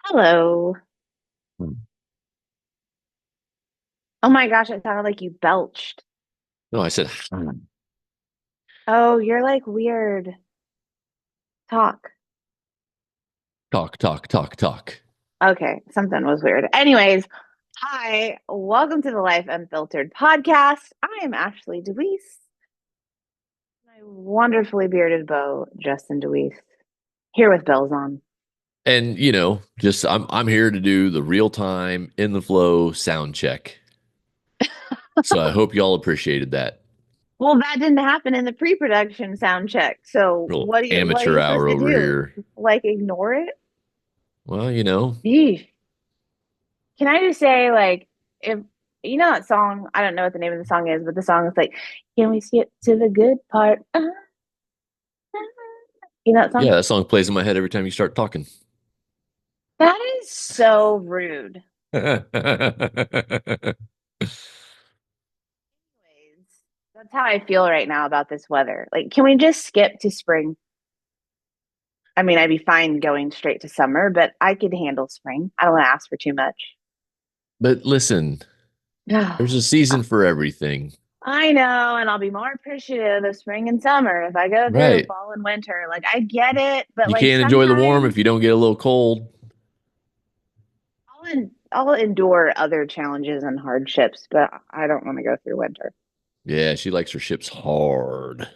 Hello. Oh my gosh, it sounded like you belched. No, I said, Oh, you're like weird. Talk. talk, talk, talk, talk. Okay, something was weird. Anyways, hi, welcome to the Life Unfiltered podcast. I am Ashley DeWeese, my wonderfully bearded beau, Justin DeWeese, here with bells on. And just I'm here to do the real time in the flow sound check. So I hope y'all appreciated that Well, that didn't happen in the pre-production sound check. So little what are amateur you supposed hour to over do? here. Like ignore it? Well, Yeesh. Can I just say, like, if you know that song, I don't know what the name of the song is, but the song is like, "Can we skip to the good part?" You know that yeah, song? that song plays in my head every time you start talking. That is so rude. Anyways, that's how I feel right now about this weather. Like, can we just skip to spring? I mean, I'd be fine going straight to summer, but I could handle spring. I don't want to ask for too much. But listen, there's a season for everything. I know, and I'll be more appreciative of spring and summer if I go through Right. fall and winter. Like, I get it, but You like can't enjoy the warm sometimes if you don't get a little cold. I'll endure other challenges and hardships, but I don't want to go through winter. Yeah, she likes her ships hard.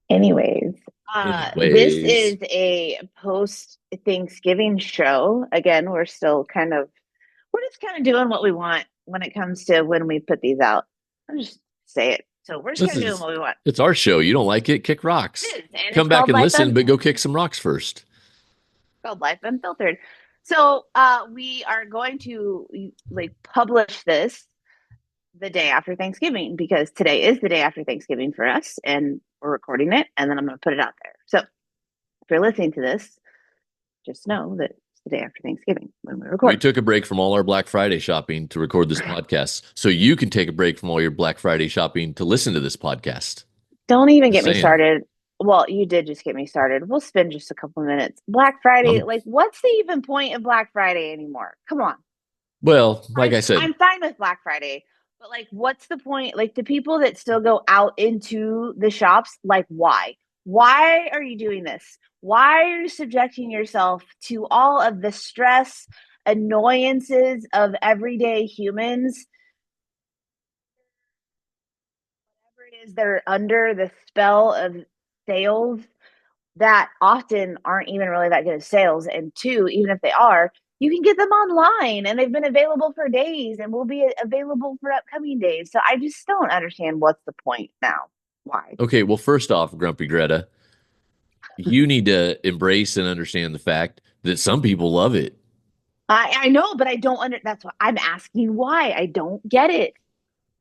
Anyways, this Anyways, is a post Thanksgiving show. Again, we're just kind of doing what we want when it comes to when we put these out. I'll just say it. So we're just this kind of doing is what we want. it's our show. You don't like it? Kick rocks. It is, and it's Come back called and listen, but go kick some rocks first. Life Unfiltered. So we are going to like publish this the day after Thanksgiving because today is the day after Thanksgiving for us, and we're recording it, and then I'm going to put it out there. So if you're listening to this, just know that it's the day after Thanksgiving when we We record. took a break from all our Black Friday shopping to record this podcast. So you can take a break from all your Black Friday shopping to listen to this podcast. Don't even Just get me saying. started. Well, you did just get me started. We'll spend just a couple of minutes. Black Friday, Um, like, what's the even point of Black Friday anymore? Come on. well, like I said, I'm fine with Black Friday, but like, what's the point? Like, the people that still go out into the shops, like, why? Why are you doing this? Why are you subjecting yourself to all of the stress, annoyances of everyday humans? Whatever it is, they're under the spell of sales that often aren't even really that good at sales. And two, even if they are, you can get them online and they've been available for days and will be available for upcoming days. So I just don't understand what's the point now. Why? okay, well, first off, Grumpy Greta, you need to embrace and understand the fact that some people love it. I know, but I don't under that's what I'm asking why. I don't get it.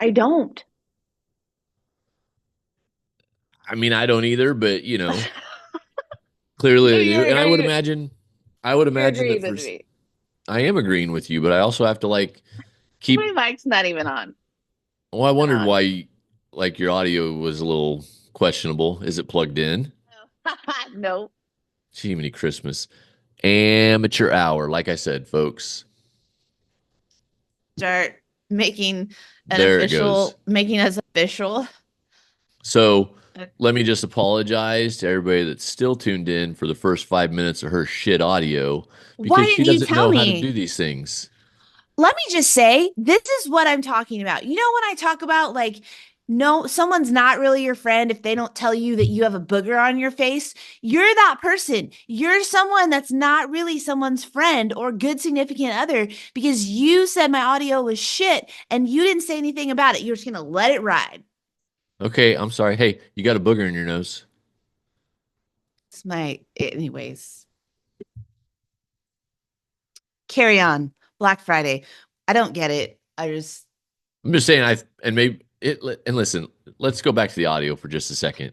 I don't. I mean, I don't either, but clearly So they do. And I would you're imagine agreeing that with me. I am agreeing with you, but I also have to like My keep. mic's not even on. Well, I It's not wondered on. why, like, your audio was a little questionable. Is it plugged in? No. Jiminy Christmas. Amateur hour. Like I said, folks, Start making there it goes. making us official. So let me just apologize to everybody that's still tuned in for the first 5 minutes of her shit audio Why because she didn't you doesn't tell know how to do me? these things. Let me just say, this is what I'm talking about. You know, when I talk about like, no, someone's not really your friend if they don't tell you that you have a booger on your face. You're that person. You're someone that's not really someone's friend or good significant other because you said my audio was shit and you didn't say anything about it. You're just going to let it ride. Okay, I'm sorry. Hey, you got a booger in your nose. It's anyways, carry on. Black Friday. I don't get it. I just, I'm just saying and maybe it and listen, let's go back to the audio for just a second.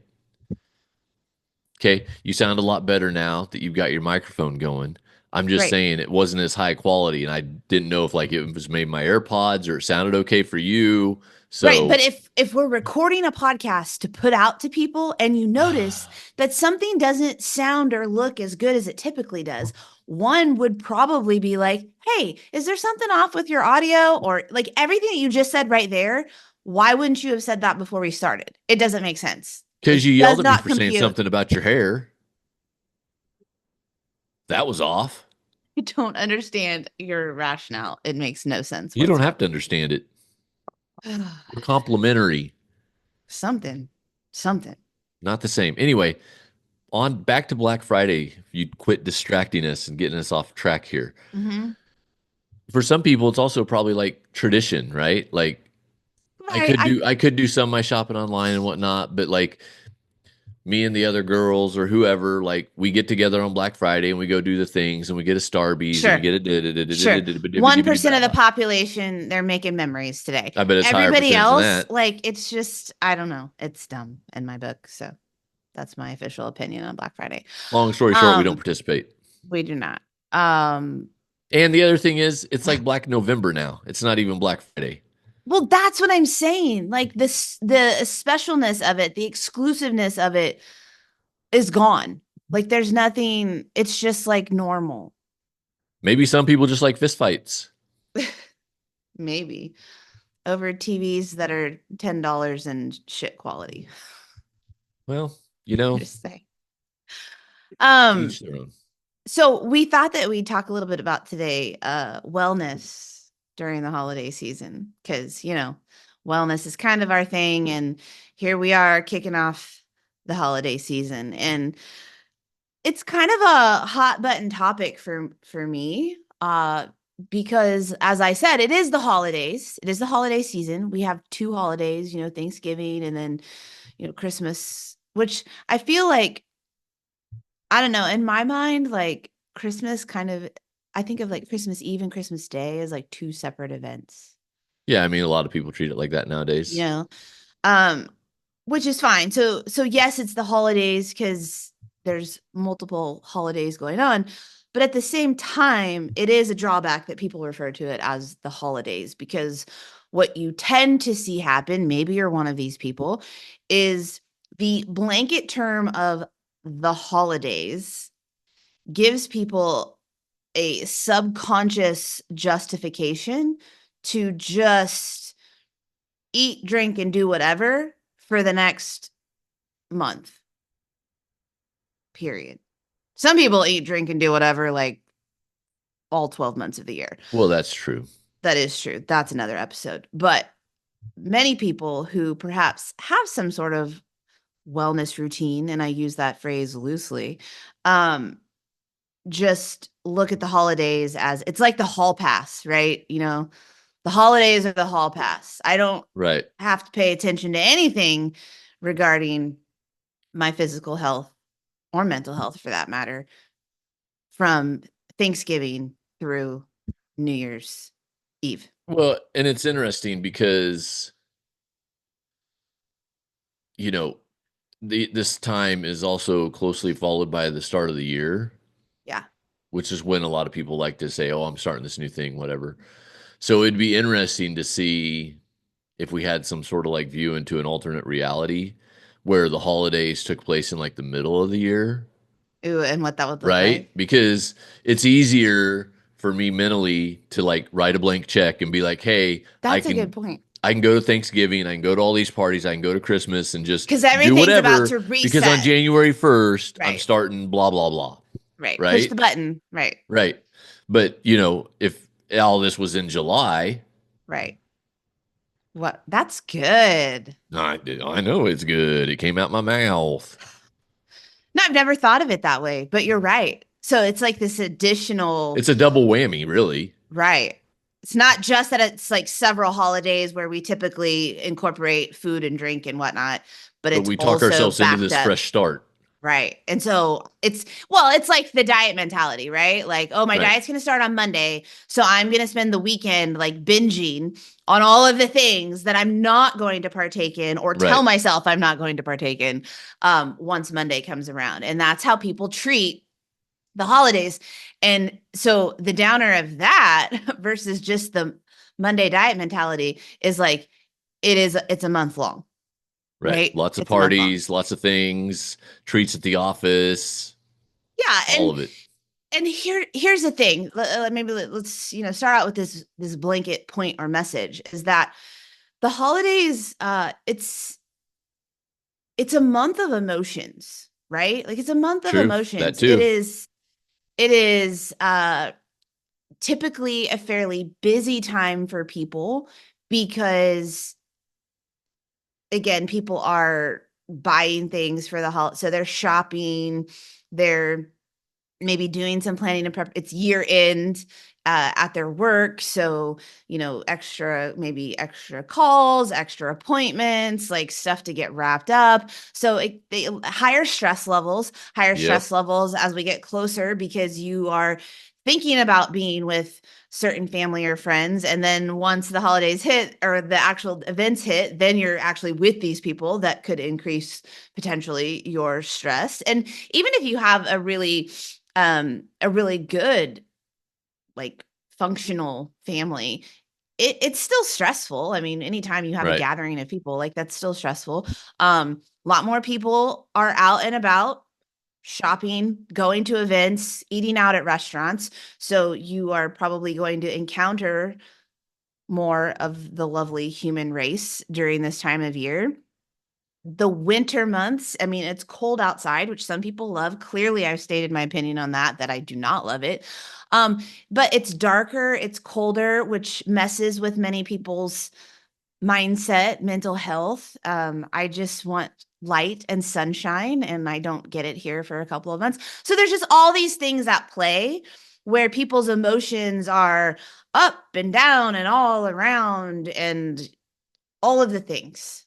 Okay, you sound a lot better now that you've got your microphone going. I'm just Right. saying it wasn't as high quality, and I didn't know if like it was made my AirPods or it sounded okay for you. Right, but So if we're recording a podcast to put out to people and you notice that something doesn't sound or look as good as it typically does, one would probably be like, "Hey, is there something off with your audio?" Or like everything that you just said right there, why wouldn't you have said that before we started? It doesn't make sense. because It you yelled does at me not for saying compute. something about your hair, that was off. I don't understand your rationale. It makes no sense You don't whatsoever. have to understand it. We're complimentary, Something, something. not the same. Anyway, on back to Black Friday. You quit distracting us and getting us off track here. Hmm. For some people, it's also probably like tradition, right? Like Right. I could do some of my shopping online and whatnot, but like me and the other girls or whoever, like we get together on Black Friday and we go do the things and we get a Starbies and we Sure. get Sure. a 1% of the population, they're making memories today. I bet it's higher Everybody percentage than else, that. like, it's just, I don't know. It's dumb in my book. So that's my official opinion on Black Friday. Long story short, we don't Um, participate. we do not. Um, And the other thing is, it's like Black November now. It's not even Black Friday. well, that's what I'm saying. Like this, the specialness of it, the exclusiveness of it is gone. Like there's nothing, it's just like normal. Maybe some people just like fistfights. Maybe over TVs that are $10 and shit quality. Well, you know, Just say. Um, each their own. So we thought that we'd talk a little bit about today, wellness during the holiday season, because wellness is kind of our thing, and here we are kicking off the holiday season, and it's kind of a hot button topic for me, because as I said, it is the holidays. It is the holiday season. We have two holidays, Thanksgiving and then Christmas, which I feel like I don't know. In my mind, like Christmas kind of, I think of like Christmas Eve and Christmas Day as like two separate events, Yeah, I mean, a lot of people treat it like that you nowadays. know, um, which is fine. So yes, it's the holidays because there's multiple holidays going on, but at the same time, it is a drawback that people refer to it as the holidays because what you tend to see happen, maybe you're one of these people, is the blanket term of the holidays gives people a subconscious justification to just eat, drink, and do whatever for the next month, period. Some people eat, drink, and do whatever like all 12 months of the year. Well, that's true. That is true. That's another episode. But many people who perhaps have some sort of wellness routine, and I use that phrase loosely, um, just look at the holidays as it's like the hall pass, right? The holidays are the hall pass. I don't Right. have to pay attention to anything regarding my physical health or mental health for that matter from Thanksgiving through New Year's Eve. Well, and it's interesting because, you know, this time is also closely followed by the start of the year, Yeah. which is when a lot of people like to say, "Oh, I'm starting this new thing, whatever." So it'd be interesting to see if we had some sort of like view into an alternate reality where the holidays took place in like the middle of the year, Ooh, and what that would look right? like. Because it's easier for me mentally to like write a blank check and be like, "Hey, That's a good point. I can go to Thanksgiving, I can go to all these parties, I can go to Christmas and just Because do everything's about whatever to because on reset. January 1st, I'm Right. starting blah blah blah." Right. Push the Right? button. Right. Right. But, if all this was in July, Right. What? That's good. I know it's good. It came out my mouth. No, I've never thought of it that way, but you're right. So it's like this additional, It's a double whammy, really. right. It's not just that it's like several holidays where we typically incorporate food and drink and whatnot, but But it's we talk also ourselves into backed this up. fresh start. Right. And so it's like the diet mentality, right? Like, oh, my Right. diet's going to start on Monday. So I'm going to spend the weekend like binging on all of the things that I'm not going to partake in or tell Right. myself I'm not going to partake in once Monday comes around. And that's how people treat the holidays. And so the downer of that versus just the Monday diet mentality is like it's a month long, Right. right? Lots of It's a month long. parties, lots of things, treats at the office, Yeah, all of it. and here's the thing. Let's start out with this blanket point or message is that the holidays it's a month of emotions, right? Like it's a month of True. That emotions. It too. is it is typically a fairly busy time for people because again, people are buying things for the holiday, so they're shopping, they're maybe doing some planning and prep. It's year end at their work. So, maybe extra calls, extra appointments, like stuff to get wrapped up. So higher Yep. stress levels as we get closer because you are thinking about being with certain family or friends. And then once the holidays hit or the actual events hit, then you're actually with these people that could increase potentially your stress. And even if you have a really good like functional family, it's still stressful. I mean, anytime you have a Right. gathering of people, like that's still stressful. A lot more people are out and about shopping, going to events, eating out at restaurants. So you are probably going to encounter more of the lovely human race during this time of year. The winter months, I mean, it's cold outside, which some people love. Clearly, I've stated my opinion on that I do not love it. But it's darker, it's colder, which messes with many people's mindset, mental health. I just want light and sunshine, and I don't get it here for a couple of months. So there's just all these things at play where people's emotions are up and down and all around and all of the things,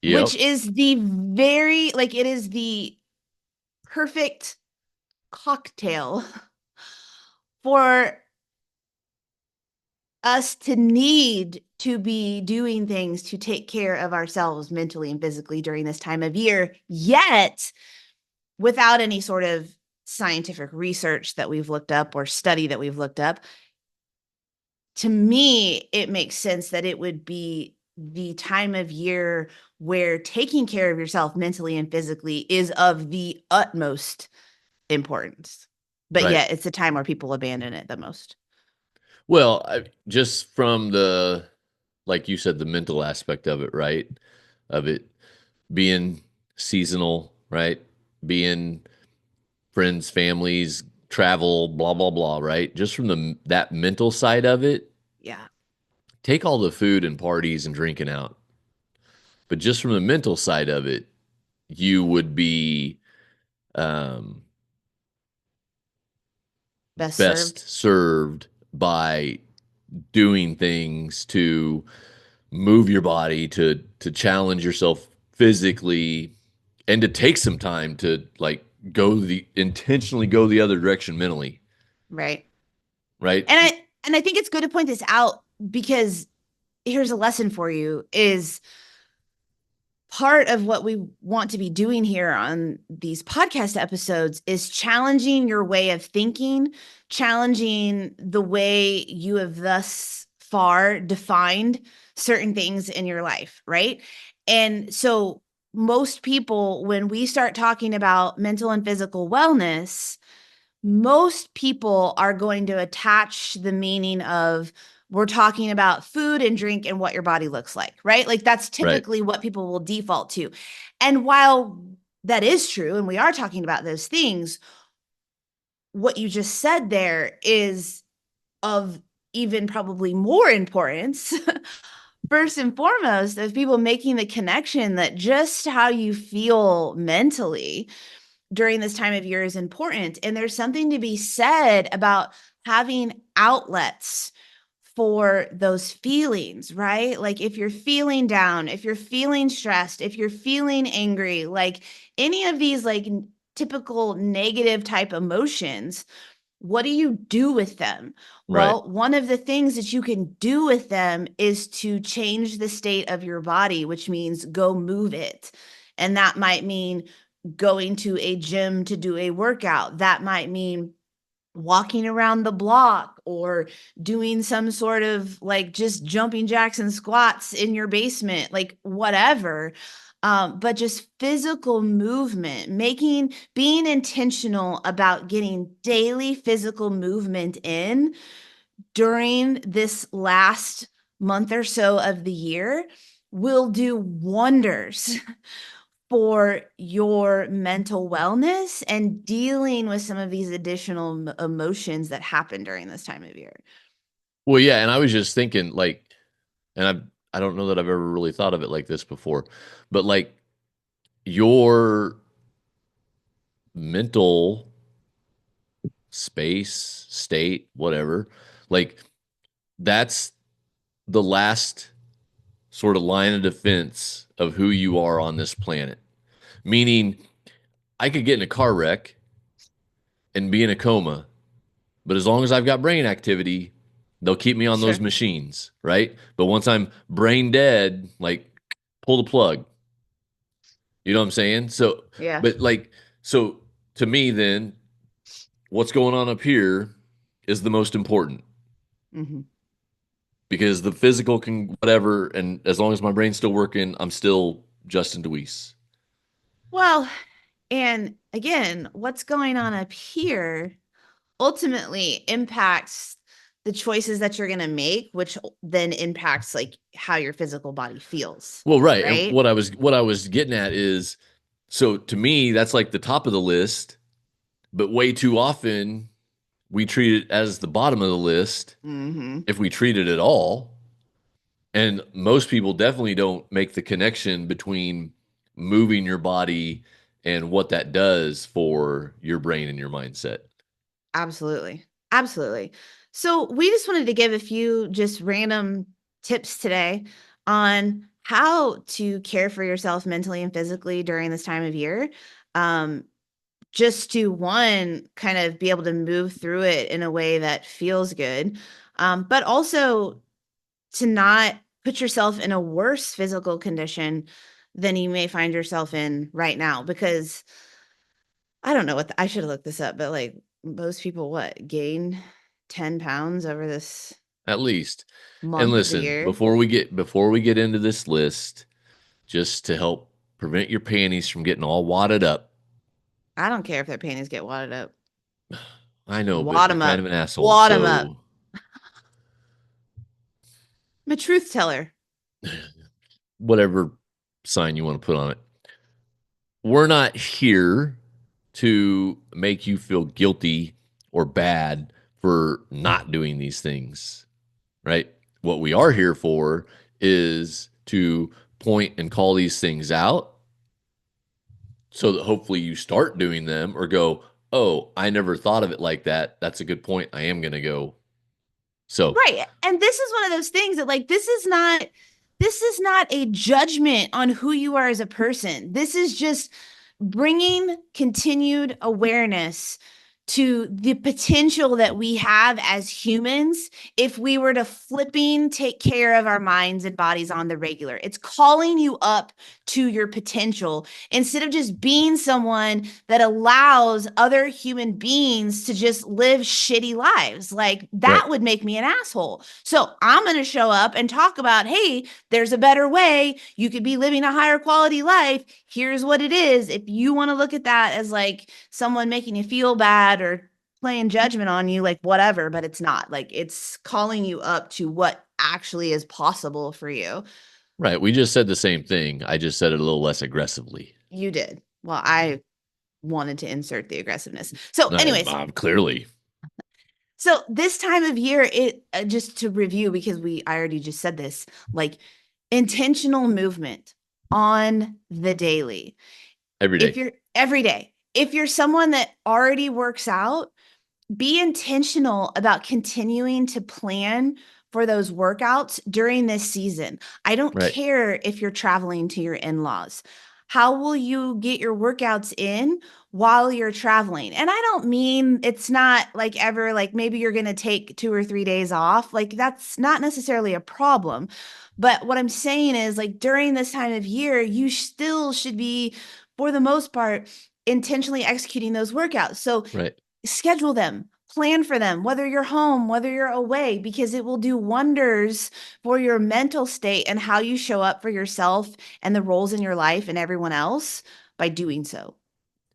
which Yep. is the very like it is the perfect cocktail for us to need to be doing things to take care of ourselves mentally and physically during this time of year, yet without any sort of scientific research that we've looked up or study that we've looked up. To me, it makes sense that it would be the time of year where taking care of yourself mentally and physically is of the utmost importance. But Right. yet it's a time where people abandon it the most. Well, just from the, like you said, the mental aspect of it, right? Of it being seasonal, right? Being friends, families, travel, blah, blah, blah, right? Just from that mental side of it, Yeah. take all the food and parties and drinking out. But just from the mental side of it, you would be um, Best best served. served by doing things to move your body, to challenge yourself physically, and to take some time to like intentionally go the other direction mentally, Right. right? And I think it's good to point this out because here's a lesson for you is part of what we want to be doing here on these podcast episodes is challenging your way of thinking, challenging the way you have thus far defined certain things in your life, right? And so most people, when we start talking about mental and physical wellness, most people are going to attach the meaning of we're talking about food and drink and what your body looks like, right? Like that's Right. typically what people will default to. And while that is true, and we are talking about those things, what you just said there is of even probably more importance. First and foremost, of people making the connection that just how you feel mentally during this time of year is important. And there's something to be said about having outlets for those feelings, right? Like if you're feeling down, if you're feeling stressed, if you're feeling angry, like any of these like typical negative type emotions, what do you do with them? Right. Well, one of the things that you can do with them is to change the state of your body, which means go move it. And that might mean going to a gym to do a workout. That might mean walking around the block or doing some sort of like just jumping jacks and squats in your basement, like whatever. But just physical movement, being intentional about getting daily physical movement in during this last month or so of the year will do wonders for your mental wellness and dealing with some of these additional emotions that happen during this time of year. Well, yeah, and I was just thinking like, and I don't know that I've ever really thought of it like this before, but like your mental space, state, whatever, like that's the last sort of line of defense of who you are on this planet. Meaning, I could get in a car wreck and be in a coma, but as long as I've got brain activity, they'll keep me on those Sure. machines, right? But once I'm brain dead, like pull the plug. You know what I'm saying? So, Yeah. but like, so to me, then what's going on up here is the most important Hmm. because the physical can whatever, and as long as my brain's still working, I'm still Justin Deweese. Well, and again, what's going on up here ultimately impacts the choices that you're going to make, which then impacts like how your physical body feels, Well, right. And right? what I was getting at is so to me, that's like the top of the list, but way too often we treat it as the bottom of the list Hmm. if we treat it at all. And most people definitely don't make the connection between moving your body and what that does for your brain and your mindset. Absolutely. Absolutely. So we just wanted to give a few just random tips today on how to care for yourself mentally and physically during this time of year. Um, just to one, kind of be able to move through it in a way that feels good, but also to not put yourself in a worse physical condition than you may find yourself in right now. Because I don't know I should have looked this up, but like most people, what, gain 10 pounds over this At least. And month of the listen, year? before we get into this list, just to help prevent your panties from getting all wadded up. I don't care if their panties get wadded up. I know, but Wad you're them kind of up. an asshole, Wad them up. so I'm a truth teller. whatever sign you want to put on it. We're not here to make you feel guilty or bad for not doing these things, right? What we are here for is to point and call these things out so that hopefully you start doing them or go, oh, I never thought of it like that. That's a good point. I am going to go. So, Right. And this is one of those things that like this is not a judgment on who you are as a person. This is just bringing continued awareness to the potential that we have as humans if we were to flipping take care of our minds and bodies on the regular. It's calling you up to your potential instead of just being someone that allows other human beings to just live shitty lives. Like that right. would make me an asshole. So I'm going to show up and talk about, hey, there's a better way. You could be living a higher quality life. Here's what it is. If you want to look at that as like someone making you feel bad or playing judgment on you, like whatever, but it's not. Like it's calling you up to what actually is possible for you. Right. We just said the same thing. I just said it a little less aggressively. You did. Well, I wanted to insert the aggressiveness. So, anyways, Clearly. so this time of year, it just to review because I already just said this, like intentional movement on the daily. Every If day. you're every day, if you're someone that already works out, be intentional about continuing to plan for those workouts during this season. I don't Right. care if you're traveling to your in laws. How will you get your workouts in while you're traveling? And I don't mean it's not like ever, like maybe you're going to take 2 or 3 days off. Like that's not necessarily a problem. But what I'm saying is, like during this time of year, you still should be for the most part, intentionally executing those workouts. So Right. schedule them, plan for them, whether you're home, whether you're away, because it will do wonders for your mental state and how you show up for yourself and the roles in your life and everyone else by doing so.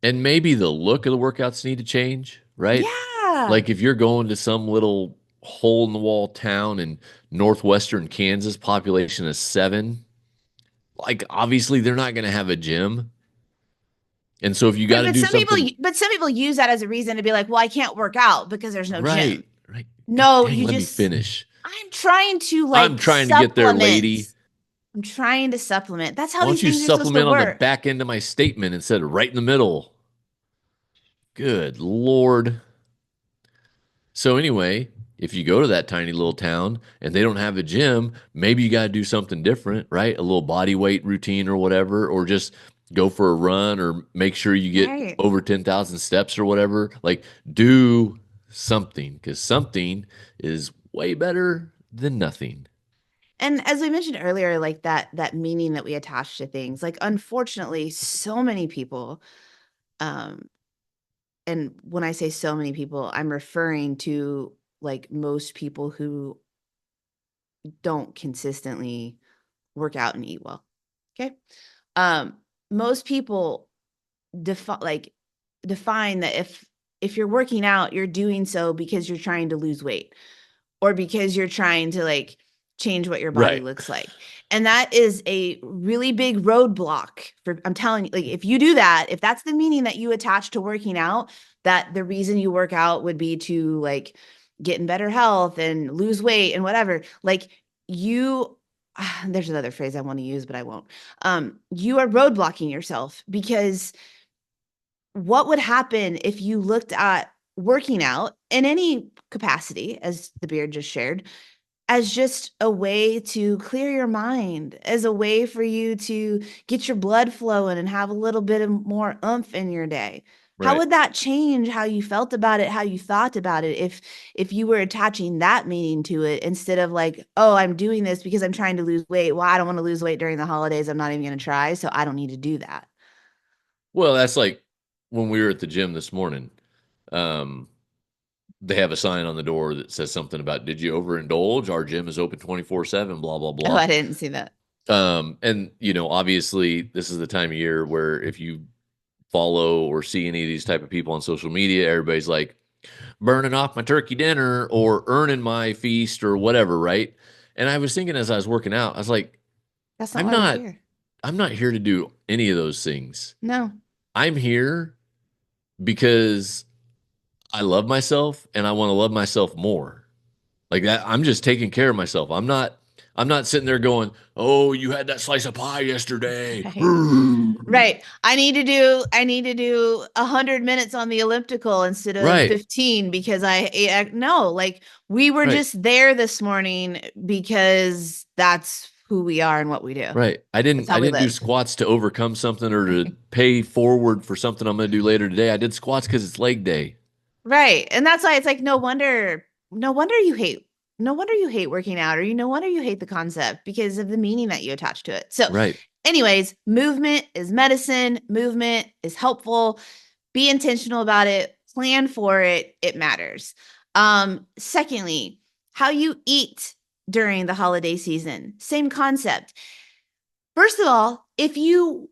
And maybe the look of the workouts need to change, right? Yeah. Like if you're going to some little hole in the wall town in northwestern Kansas, population of 7, like obviously they're not going to have a gym. And so if you got Right, to do something but some people use that as a reason to be like, well, I can't work out because there's no right, gym. right. God No, dang, you let me just, finish. I'm trying to I'm like trying to get there, supplement. lady. I'm trying to supplement. That's how Why these don't you things are supposed to supplement on the work. back end of my statement instead of right in the middle? Good Lord. So anyway, if you go to that tiny little town and they don't have a gym, maybe you got to do something different, right? A little body weight routine or whatever, or just go for a run or make sure you get Right. over 10,000 steps or whatever. Like do something because something is way better than nothing. And as we mentioned earlier, like that meaning that we attach to things, like unfortunately, so many people, um, and when I say so many people, I'm referring to like most people who don't consistently work out and eat well. Okay. Um, most people define that if you're working out, you're doing so because you're trying to lose weight or because you're trying to like change what your body Right. looks like. And that is a really big roadblock for, I'm telling you, like if you do that, if that's the meaning that you attach to working out, that the reason you work out would be to like get in better health and lose weight and whatever, like you there's another phrase I want to use, but I won't. You are roadblocking yourself because what would happen if you looked at working out in any capacity, as the beard just shared, as just a way to clear your mind, as a way for you to get your blood flowing and have a little bit of more oomph in your day? How Right. would that change how you felt about it, how you thought about it, if you were attaching that meaning to it instead of like, oh, I'm doing this because I'm trying to lose weight. Well, I don't want to lose weight during the holidays. I'm not even going to try, so I don't need to do that. Well, that's like when we were at the gym this morning. Um, they have a sign on the door that says something about did you overindulge? Our gym is open 24/7, blah, blah, Oh, blah. I didn't see that. And obviously this is the time of year where if you follow or see any of these type of people on social media, everybody's like burning off my turkey dinner or earning my feast or whatever, right? And I was thinking as I was working out, I was like, That's not I'm why we're not here. I'm not here to do any of those things. No. I'm here because I love myself and I want to love myself more. Like that, I'm just taking care of myself. I'm not sitting there going, "Oh, you had that slice of pie yesterday." Right. Right. I need to do 100 minutes on the elliptical instead of Right. 15 because no, like we were Right. just there this morning because that's who we are and what we do. Right. I That's didn't how I we didn't do live. squats to overcome something or to pay forward for something I'm going to do later today. I did squats cuz it's leg day. Right. And that's why it's like no wonder you hate working out or no wonder you hate the concept because of the meaning that you attach to it. So, Right. anyways, movement is medicine, movement is helpful. Be intentional about it, plan for it, it matters. Secondly, how you eat during the holiday season. Same concept. First of all, if you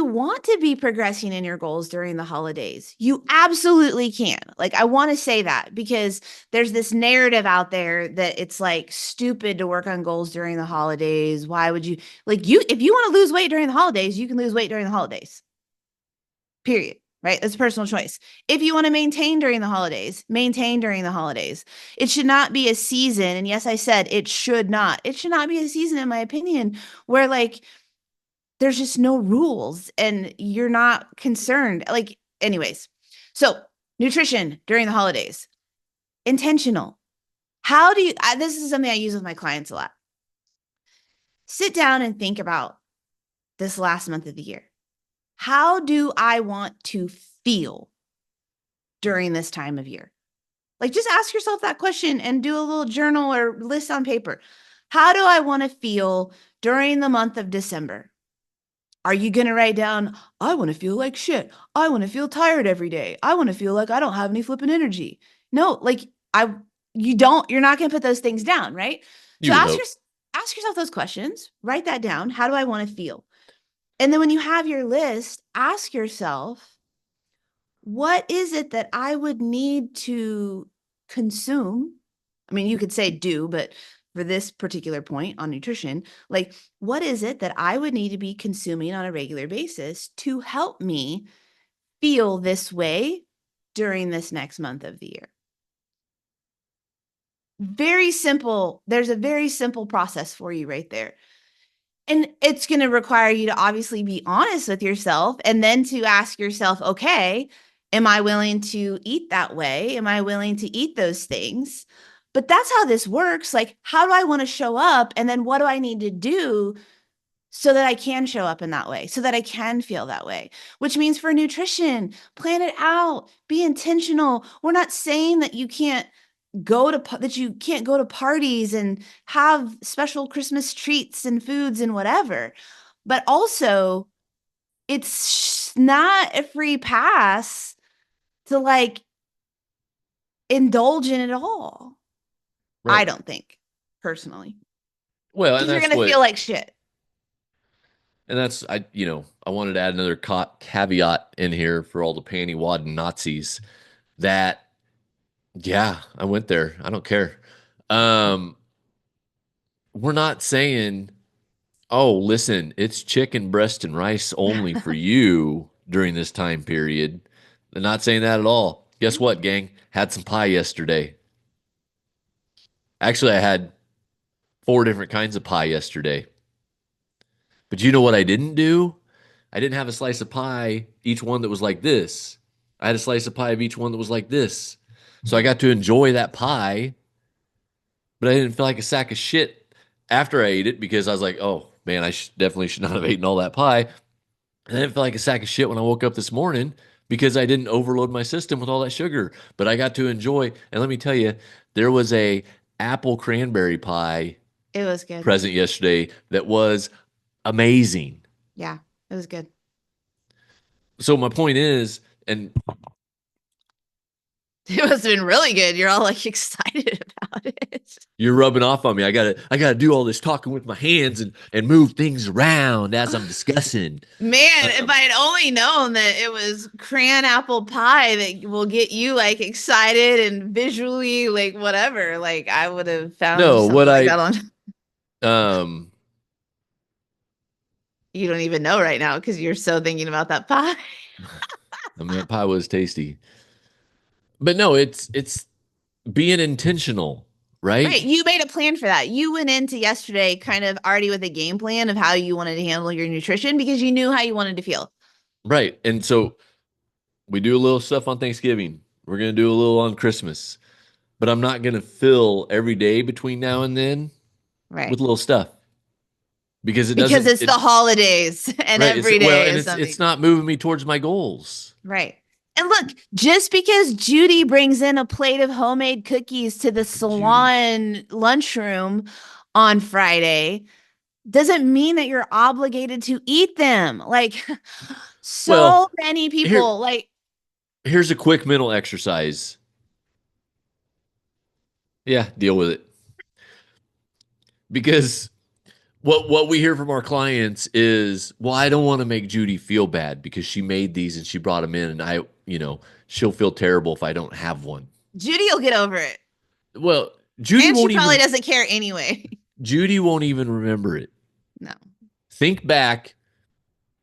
want to be progressing in your goals during the holidays, you absolutely can. Like I want to say that because there's this narrative out there that it's like stupid to work on goals during the holidays. Why would you like you if you want to lose weight during the holidays, you can lose weight during the holidays. Period. Right? That's a personal choice. If you want to maintain during the holidays, maintain during the holidays. It should not be a season. And yes, I said it should not. It should not be a season, in my opinion, where like there's just no rules and you're not concerned. Like, anyways. So, nutrition during the holidays, intentional. How do you, this is something I use with my clients a lot. Sit down and think about this last month of the year. How do I want to feel during this time of year? Like, just ask yourself that question and do a little journal or list on paper. How do I want to feel during the month of December? Are you going to write down, I want to feel like shit. I want to feel tired every day. I want to feel like I don't have any flipping energy. No, like I, you're not going to put those things down, right? So You would hope. ask yourself those questions, write that down. How do I want to feel? And then when you have your list, ask yourself, what is it that I would need to consume? I mean, you could say do, but for this particular point on nutrition, like what is it that I would need to be consuming on a regular basis to help me feel this way during this next month of the year? Very simple. There's a very simple process for you right there. And it's going to require you to obviously be honest with yourself and then to ask yourself, okay, am I willing to eat that way? Am I willing to eat those things? But that's how this works. Like, how do I want to show up? And then what do I need to do so that I can show up in that way, so that I can feel that way? Which means for nutrition, plan it out, be intentional. We're not saying that you can't go to parties and have special Christmas treats and foods and whatever. But also, it's not a free pass to like indulge in it all. I Right. don't think, personally, Well, and because you're going to feel like shit. I wanted to add another caveat in here for all the panty wadding Nazis that, yeah, I went there. I don't care. Um, we're not saying, oh, listen, it's chicken breast and rice only for you during this time period. They're not saying that at all. Guess what, gang? Had some pie yesterday. Actually, I had four different kinds of pie yesterday. But you know what I didn't do? I didn't have a slice of pie, each one that was like this. I had a slice of pie of each one that was like this. So I got to enjoy that pie, but I didn't feel like a sack of shit after I ate it because I was like, oh man, definitely should not have eaten all that pie. And I didn't feel like a sack of shit when I woke up this morning because I didn't overload my system with all that sugar. But I got to enjoy, and let me tell you, there was a apple cranberry pie It was good. present yesterday that was amazing. Yeah, it was good. So my point is, and It must have been really good. You're all like excited about it. you're rubbing off on me. I gotta do all this talking with my hands and move things around as I'm discussing. Man, if I Um, had only known that it was cran apple pie that will get you like excited and visually like whatever, like I would have found no, what something like I that on. um You don't even know right now because you're so thinking about that pie. I mean that pie was tasty. But no, it's being intentional, right? Right. You made a plan for that. You went into yesterday kind of already with a game plan of how you wanted to handle your nutrition because you knew how you wanted to feel. Right. And so we do a little stuff on Thanksgiving. We're gonna do a little on Christmas. But I'm not gonna fill every day between now and then Right. with little stuff because it Because doesn't it's the it holidays and right. every Well, day and is it's something. not moving me towards my goals. Right. And look, just because Judy brings in a plate of homemade cookies to the Fucking Judy. salon lunchroom on Friday doesn't mean that you're obligated to eat them. Like so Well, many here people like here's a quick mental exercise. Yeah, deal with it. Because what we hear from our clients is, well, I don't want to make Judy feel bad because she made these and she brought them in, and she'll feel terrible if I don't have one. Judy will get over it. Well, Judy And she won't probably even doesn't care anyway. Judy won't even remember it. No. Think back,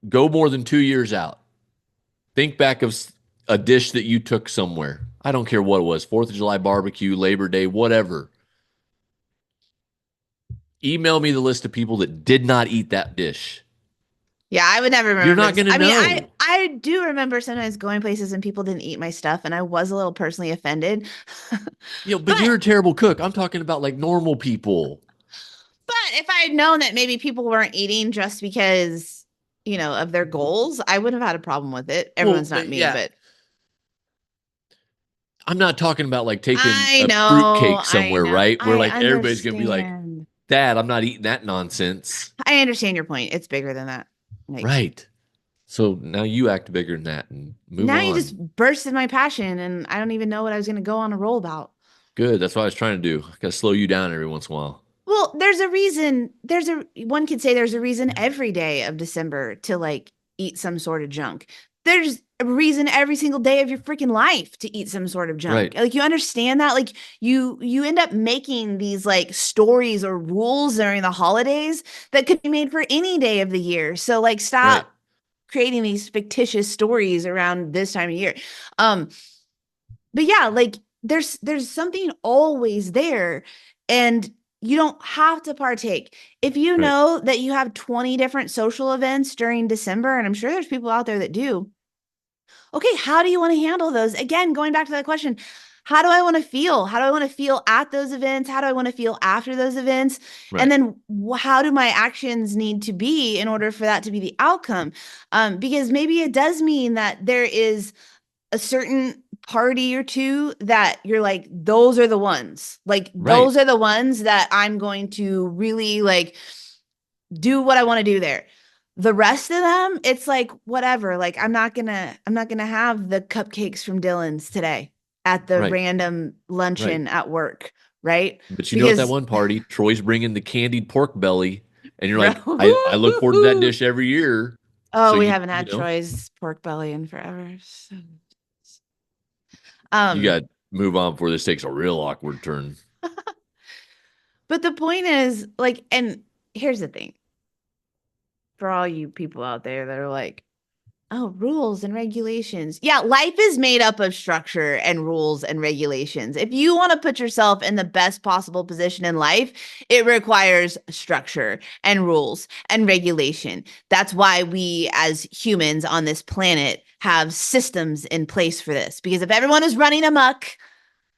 go more than 2 years out. Think back of a dish that you took somewhere. I don't care what it was, 4th of July barbecue, Labor Day, whatever. Email me the list of people that did not eat that dish. Yeah, I would never You're remember not this. going to I mean, I know. I do remember sometimes going places and people didn't eat my stuff and I was a little personally offended. But But you're a terrible cook. I'm talking about like normal people. but if I had known that maybe people weren't eating just because, of their goals, I wouldn't have had a problem with it. Well, Everyone's not me, yeah, but I'm not talking about like taking I a know, fruitcake I somewhere, know. right? Where I like everybody's going to be like, understand. Dad, I'm not eating that nonsense. I understand your point. It's bigger than that. Like Right. So now you act bigger than that and move now you on. just bursted my passion and I don't even know what I was going to go on a roll about. Good. That's what I was trying to do. I gotta slow you down every once in a while. Well, there's a reason. One could say there's a reason every day of December to like eat some sort of junk. There's a reason every single day of your freaking life to eat some sort of junk. Right. Like you understand that? Like you end up making these like stories or rules during the holidays that could be made for any day of the year. So like Right. stop creating these fictitious stories around this time of year. Um, but yeah, like there's something always there and you don't have to partake. If you Right. know that you have 20 different social events during December, and I'm sure there's people out there that do, okay, how do you want to handle those? Again, going back to that question, how do I want to feel? How do I want to feel at those events? How do I want to feel after those events? And Right. then how do my actions need to be in order for that to be the outcome? Because maybe it does mean that there is a certain party or two that you're like, those are the ones. Like, Right. those are the ones that I'm going to really like do what I want to do there. The rest of them, it's like whatever. Like I'm not gonna have the cupcakes from Dylan's today at the Right. random Right. luncheon at work, right? But you know, at that Because one party, Troy's bringing the candied pork belly, and you're bro, like, I look forward to that dish every year. So oh, we haven't you had know, Troy's pork belly in forever. So. you Um, got to move on before this takes a real awkward turn. but the point is like, and here's the thing for all you people out there that are like, oh, rules and regulations. Yeah, life is made up of structure and rules and regulations. If you want to put yourself in the best possible position in life, it requires structure and rules and regulation. That's why we, as humans on this planet, have systems in place for this. Because if everyone is running amok,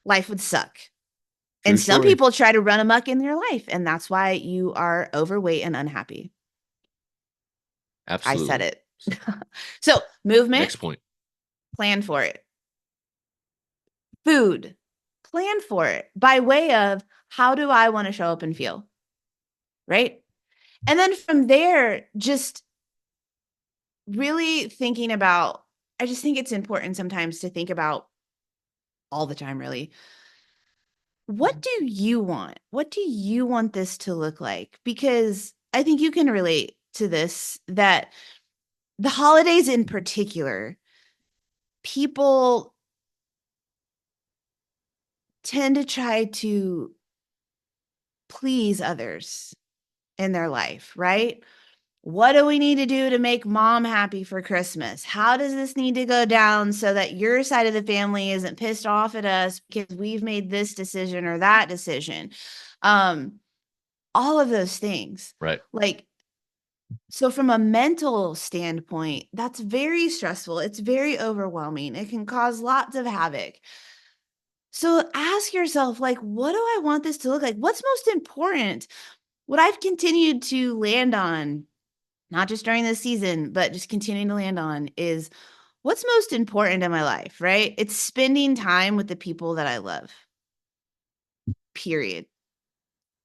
life would suck. True And some story. people try to run amok in their life, and that's why you are overweight and unhappy. I said Absolutely. it. So, movement, Next point. plan for it. Food, plan for it by way of how do I want to show up and feel? Right. And then from there, just really thinking about, I just think it's important sometimes to think about all the time, really. What do you want? What do you want this to look like? Because I think you can relate to this that the holidays in particular, people tend to try to please others in their life, right? What do we need to do to make mom happy for Christmas? How does this need to go down so that your side of the family isn't pissed off at us because we've made this decision or that decision? Um, all of those things. Right. Like, so from a mental standpoint, that's very stressful. It's very overwhelming. It can cause lots of havoc. So ask yourself, like, what do I want this to look like? What's most important? What I've continued to land on, not just during this season, but just continuing to land on is what's most important in my life, right? It's spending time with the people that I love, period.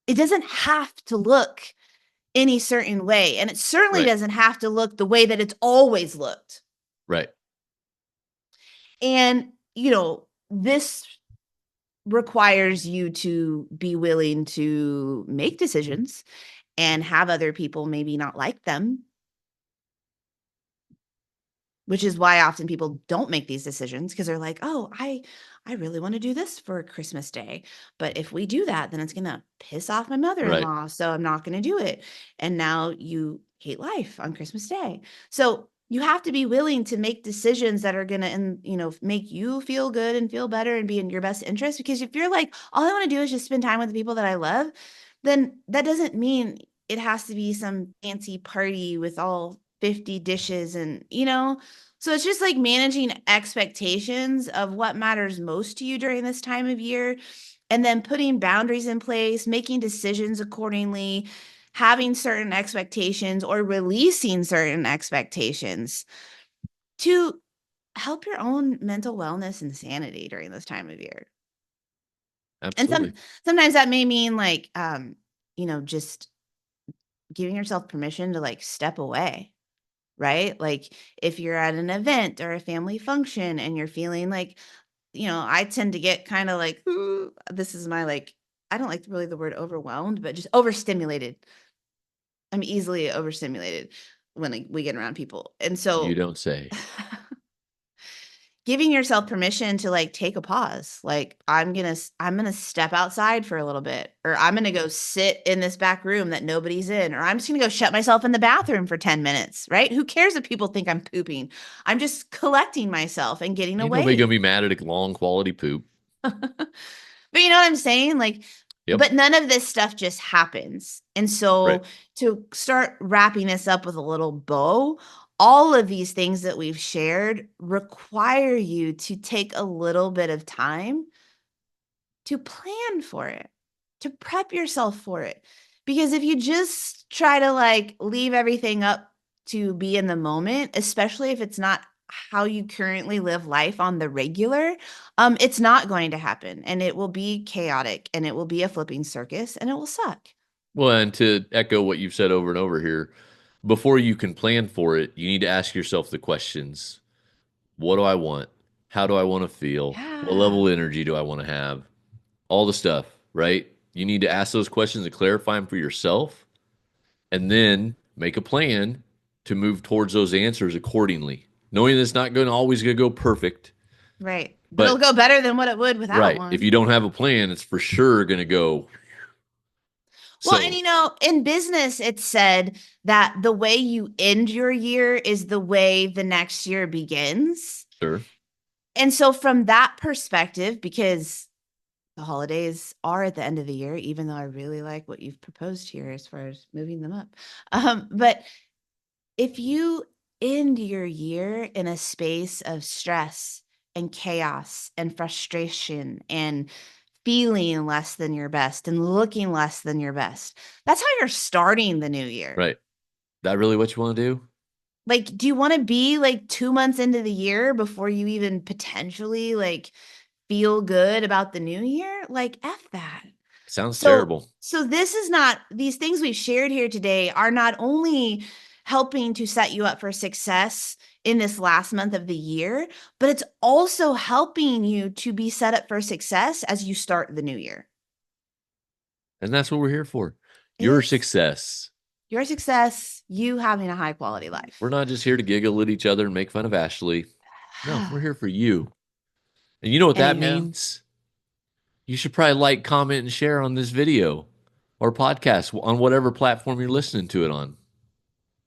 It doesn't have to look any certain way. And it certainly Right. doesn't have to look the way that it's always looked. Right. And, this requires you to be willing to make decisions and have other people maybe not like them, which is why often people don't make these decisions because they're like, "Oh, I really want to do this for Christmas Day, but if we do that, then it's going to piss off my Right. mother-in-law, so I'm not going to do it." And now you hate life on Christmas Day. So, you have to be willing to make decisions that are going to make you feel good and feel better and be in your best interest because if you're like, "All I want to do is just spend time with the people that I love," then that doesn't mean it has to be some fancy party with all 50 dishes and. So it's just like managing expectations of what matters most to you during this time of year and then putting boundaries in place, making decisions accordingly, having certain expectations or releasing certain expectations to help your own mental wellness and sanity during this time of year. And Absolutely. sometimes that may mean like just giving yourself permission to like step away. right? Like if you're at an event or a family function and you're feeling like, I tend to get kind of like, "Ooh," this is my like, I don't like really the word overwhelmed, but just overstimulated. I'm easily overstimulated when we get around people. And You so don't say. giving yourself permission to like take a pause. Like I'm going to step outside for a little bit, or I'm going to go sit in this back room that nobody's in, or I'm just going to go shut myself in the bathroom for 10 minutes, right? Who cares if people think I'm pooping? I'm just collecting myself and getting Ain't nobody gonna away. be mad at a long quality poop. But you know what I'm saying? Like, Yep. but none of this stuff just happens. And Right. so to start wrapping this up with a little bow, all of these things that we've shared require you to take a little bit of time to plan for it, to prep yourself for it. Because if you just try to like leave everything up to be in the moment, especially if it's not how you currently live life on the regular, it's not going to happen and it will be chaotic and it will be a flipping circus and it will suck. Well, and to echo what you've said over and over here, before you can plan for it, you need to ask yourself the questions. What do I want? How do I want to feel? What Yeah. level of energy do I want to have? All the stuff, right? You need to ask those questions and clarify them for yourself, and then make a plan to move towards those answers accordingly. Knowing that it's not going to always going to go perfect, Right. But it'll but go better than what it would without right, if one. you don't have a plan, it's for sure going to go. Well, and So, in business, it's said that the way you end your year is the way the next year begins. sure, And so, from that perspective, because the holidays are at the end of the year, even though I really like what you've proposed here as far as moving them up. But if you end your year in a space of stress and chaos and frustration and feeling less than your best and looking less than your best, that's how you're starting the new year. right. That really what you want to do? Like, do you want to be like 2 months into the year before you even potentially like feel good about the new year? Like, F that. Sounds So, terrible. so this is not, these things we've shared here today are not only helping to set you up for success in this last month of the year, but it's also helping you to be set up for success as you start the new year. And that's what we're here for. It Your is success. your success, you having a high quality We're life. not just here to giggle at each other and make fun of Ashley. No, we're here for you. And you know what that Anywho, means? You should probably like, comment, and share on this video or podcast on whatever platform you're listening to it on.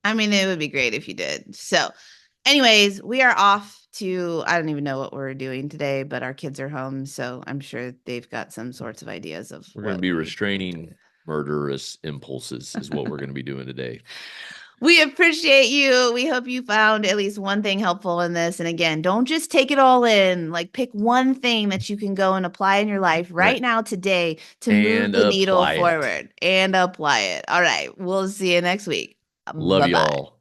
I mean, it would be great if you did. So, anyways, we are off to, I don't even know what we're doing today, but our kids are home. So I'm sure they've got some sorts of ideas of We're going to what be we could do. restraining murderous impulses, is what we're going to be doing today. We appreciate you. We hope you found at least one thing helpful in this. And again, don't just take it all in. Like, pick one thing that you can go and apply in your life Right. right now today to move And the needle apply it. forward and apply it. All right. We'll see you next week. Love Bye bye. y'all.